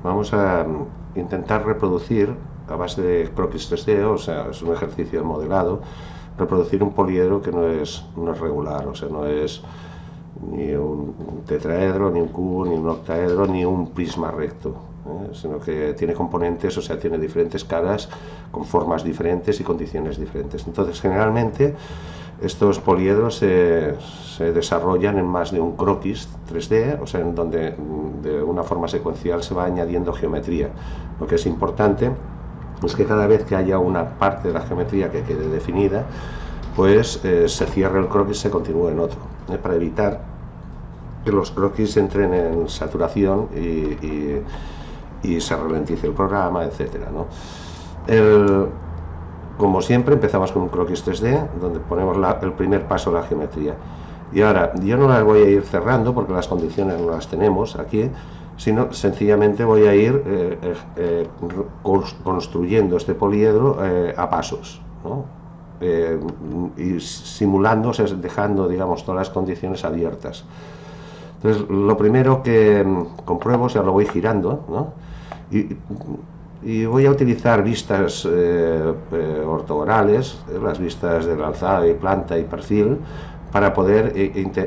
vamos a intentar reproducir a base de croquis 3D, o sea, es un ejercicio de modelado, reproducir un poliedro que no es regular, o sea, no es ni un tetraedro, ni un cubo, ni un octaedro, ni un prisma recto, sino que tiene componentes, o sea, tiene diferentes caras con formas diferentes y condiciones diferentes. Entonces, generalmente, estos poliedros se desarrollan en más de un croquis 3D, o sea, en donde de una forma secuencial se va añadiendo geometría. Lo que es importante es que cada vez que haya una parte de la geometría que quede definida, pues se cierre el croquis y se continúe en otro, para evitar que los croquis entren en saturación y se ralentice el programa, etcétera, ¿no? Como siempre, empezamos con un croquis 3D, donde ponemos el primer paso de la geometría. Y ahora, yo no las voy a ir cerrando porque las condiciones no las tenemos aquí, sino sencillamente voy a ir construyendo este poliedro a pasos, ¿no? Y simulando, o sea, dejando, digamos, todas las condiciones abiertas. Entonces, lo primero que compruebo, o sea, lo voy girando, ¿no? Y voy a utilizar vistas ortogonales, las vistas del alzado y planta y perfil, para poder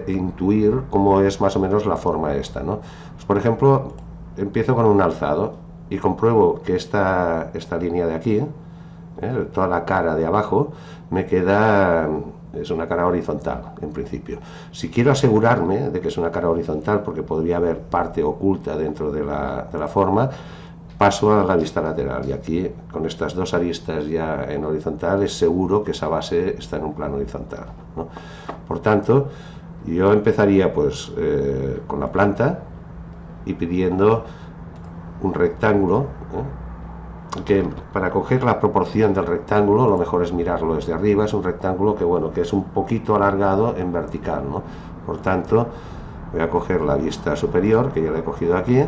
intuir cómo es más o menos la forma esta, ¿no? Pues, por ejemplo, empiezo con un alzado y compruebo que esta línea de aquí, toda la cara de abajo, me queda, es una cara horizontal, en principio. Si quiero asegurarme de que es una cara horizontal, porque podría haber parte oculta dentro de la forma, paso a la vista lateral, y aquí, con estas dos aristas ya en horizontal, es seguro que esa base está en un plano horizontal, ¿no? Por tanto, yo empezaría pues con la planta y pidiendo un rectángulo, que para coger la proporción del rectángulo lo mejor es mirarlo desde arriba. Es un rectángulo que, bueno, que es un poquito alargado en vertical, ¿no? Por tanto, voy a coger la vista superior, que ya la he cogido aquí,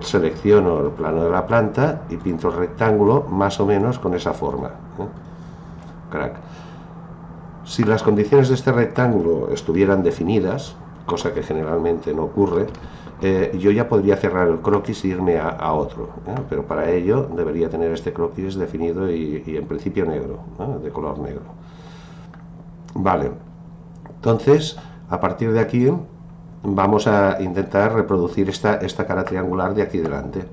selecciono el plano de la planta y pinto el rectángulo más o menos con esa forma, Crack. Si las condiciones de este rectángulo estuvieran definidas, cosa que generalmente no ocurre, yo ya podría cerrar el croquis e irme a otro, pero para ello debería tener este croquis definido y en principio negro, de color negro. Vale, entonces a partir de aquí vamos a intentar reproducir esta cara triangular de aquí delante,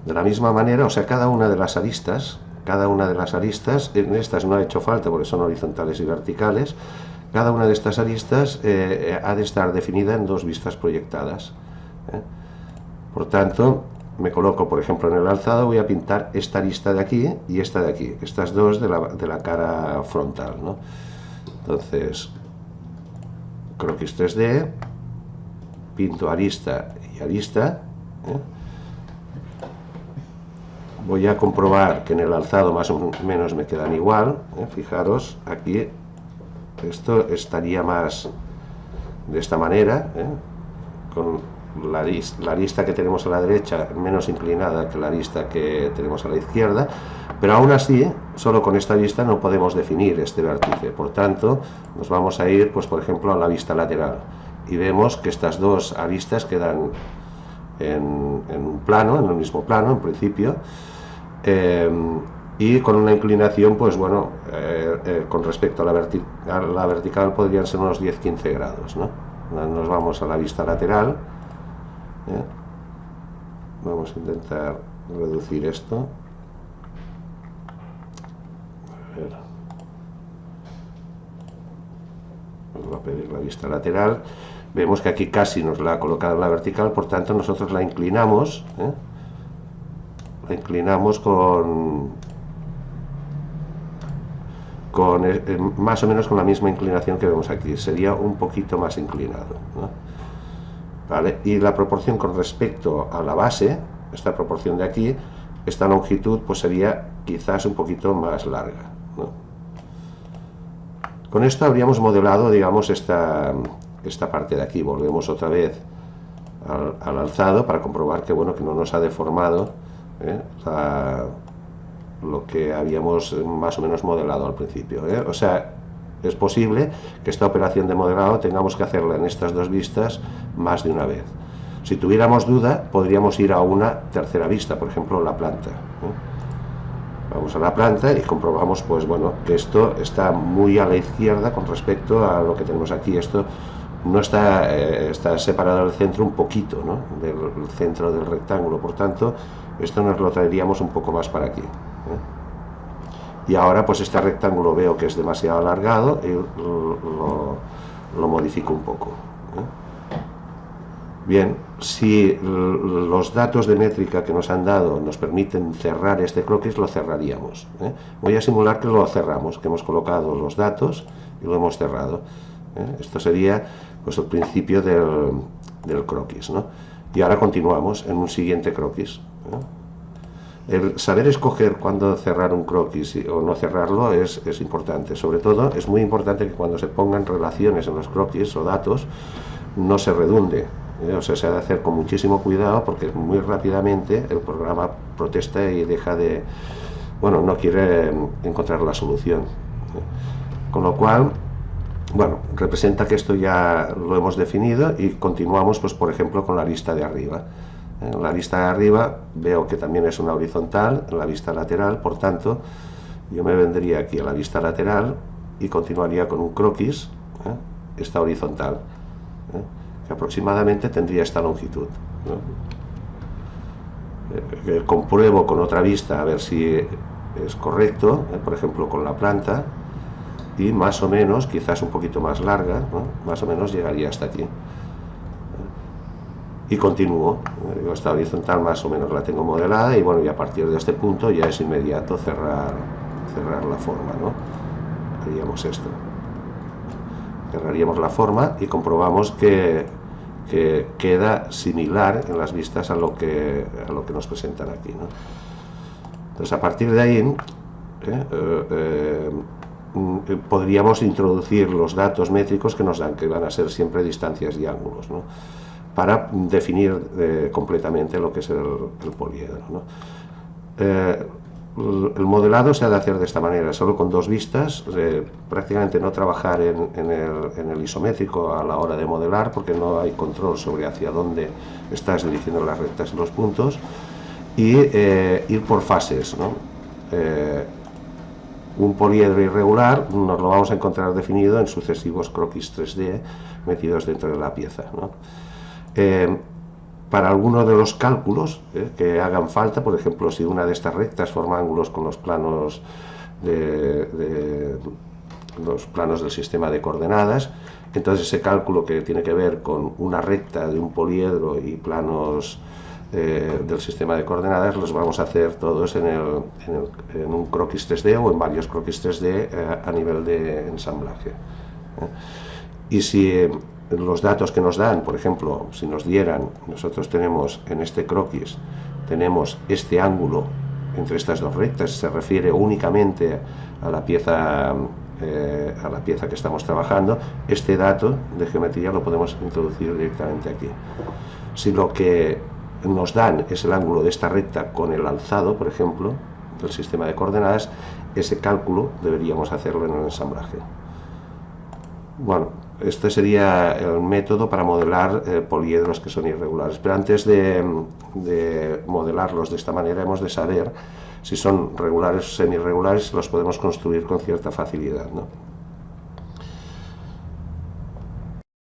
de la misma manera, o sea, cada una de las aristas, en estas no ha hecho falta porque son horizontales y verticales, cada una de estas aristas ha de estar definida en dos vistas proyectadas. Por tanto, me coloco, por ejemplo, en el alzado, voy a pintar esta arista de aquí y esta de aquí, estas dos de la cara frontal, ¿no? Entonces, croquis 3D, pinto arista y arista, voy a comprobar que en el alzado más o menos me quedan igual, fijaros, aquí esto estaría más de esta manera, con la arista que tenemos a la derecha menos inclinada que la arista que tenemos a la izquierda, pero aún así, solo con esta vista no podemos definir este vértice. Por tanto, nos vamos a ir, pues por ejemplo, a la vista lateral, y vemos que estas dos aristas quedan en un plano, en el mismo plano, en principio, y con una inclinación, pues bueno, con respecto a la vertical podrían ser unos 10-15 grados, ¿no? Nos vamos a la vista lateral, vamos a intentar reducir esto. A ver. Nos va a pedir la vista lateral. Vemos que aquí casi nos la ha colocado en la vertical, por tanto nosotros la inclinamos, con más o menos con la misma inclinación que vemos aquí, sería un poquito más inclinado, ¿no? ¿Vale? Y la proporción con respecto a la base, esta proporción de aquí, esta longitud pues sería quizás un poquito más larga, ¿no? Con esto habríamos modelado, digamos, esta parte de aquí. Volvemos otra vez al alzado para comprobar que, bueno, que no nos ha deformado lo que habíamos más o menos modelado al principio, O sea, es posible que esta operación de modelado tengamos que hacerla en estas dos vistas más de una vez. Si tuviéramos duda, podríamos ir a una tercera vista, por ejemplo, la planta. Vamos a la planta y comprobamos, pues bueno, que esto está muy a la izquierda con respecto a lo que tenemos aquí. Esto no está, está separado del centro un poquito, ¿no?, del centro del rectángulo, por tanto, esto nos lo traeríamos un poco más para aquí. Y ahora, pues este rectángulo veo que es demasiado alargado y lo modifico un poco. Bien, si los datos de métrica que nos han dado nos permiten cerrar este croquis, lo cerraríamos. Voy a simular que lo cerramos, que hemos colocado los datos y lo hemos cerrado. Esto sería, pues, el principio del croquis, ¿no? Y ahora continuamos en un siguiente croquis. El saber escoger cuándo cerrar un croquis o no cerrarlo es importante. Sobre todo, es muy importante que cuando se pongan relaciones en los croquis o datos, no se redunde. O sea, se ha de hacer con muchísimo cuidado, porque muy rápidamente el programa protesta y deja de... bueno, no quiere encontrar la solución. Con lo cual, bueno, representa que esto ya lo hemos definido y continuamos, pues, por ejemplo, con la vista de arriba. En la vista de arriba veo que también es una horizontal, en la vista lateral, por tanto, yo me vendría aquí a la vista lateral y continuaría con un croquis, esta horizontal, que aproximadamente tendría esta longitud, compruebo con otra vista a ver si es correcto, por ejemplo con la planta, y más o menos, quizás un poquito más larga, más o menos llegaría hasta aquí. Y continúo, esta horizontal más o menos la tengo modelada, y bueno, y a partir de este punto ya es inmediato cerrar la forma, ¿no? Haríamos esto, cerraríamos la forma y comprobamos que queda similar en las vistas a lo que nos presentan aquí, ¿no? Entonces, a partir de ahí podríamos introducir los datos métricos que nos dan, que van a ser siempre distancias y ángulos, ¿no?, para definir completamente lo que es el poliedro, ¿no? El modelado se ha de hacer de esta manera, solo con dos vistas, prácticamente no trabajar en el isométrico a la hora de modelar, porque no hay control sobre hacia dónde estás dirigiendo las rectas y los puntos, y ir por fases, ¿no? Un poliedro irregular nos lo vamos a encontrar definido en sucesivos croquis 3D metidos dentro de la pieza, ¿no? Para alguno de los cálculos que hagan falta, por ejemplo, si una de estas rectas forma ángulos con los planos del sistema de coordenadas, entonces ese cálculo que tiene que ver con una recta de un poliedro y planos del sistema de coordenadas, los vamos a hacer todos en un croquis 3D o en varios croquis 3D a nivel de ensamblaje. Y si los datos que nos dan, por ejemplo, si nos dieran, nosotros tenemos en este croquis, tenemos este ángulo entre estas dos rectas, se refiere únicamente a la pieza que estamos trabajando, este dato de geometría lo podemos introducir directamente aquí. Si lo que nos dan es el ángulo de esta recta con el alzado, por ejemplo, del sistema de coordenadas, ese cálculo deberíamos hacerlo en el ensamblaje. Bueno, este sería el método para modelar poliedros que son irregulares, pero antes de modelarlos de esta manera hemos de saber si son regulares o semi-regulares, los podemos construir con cierta facilidad, ¿no?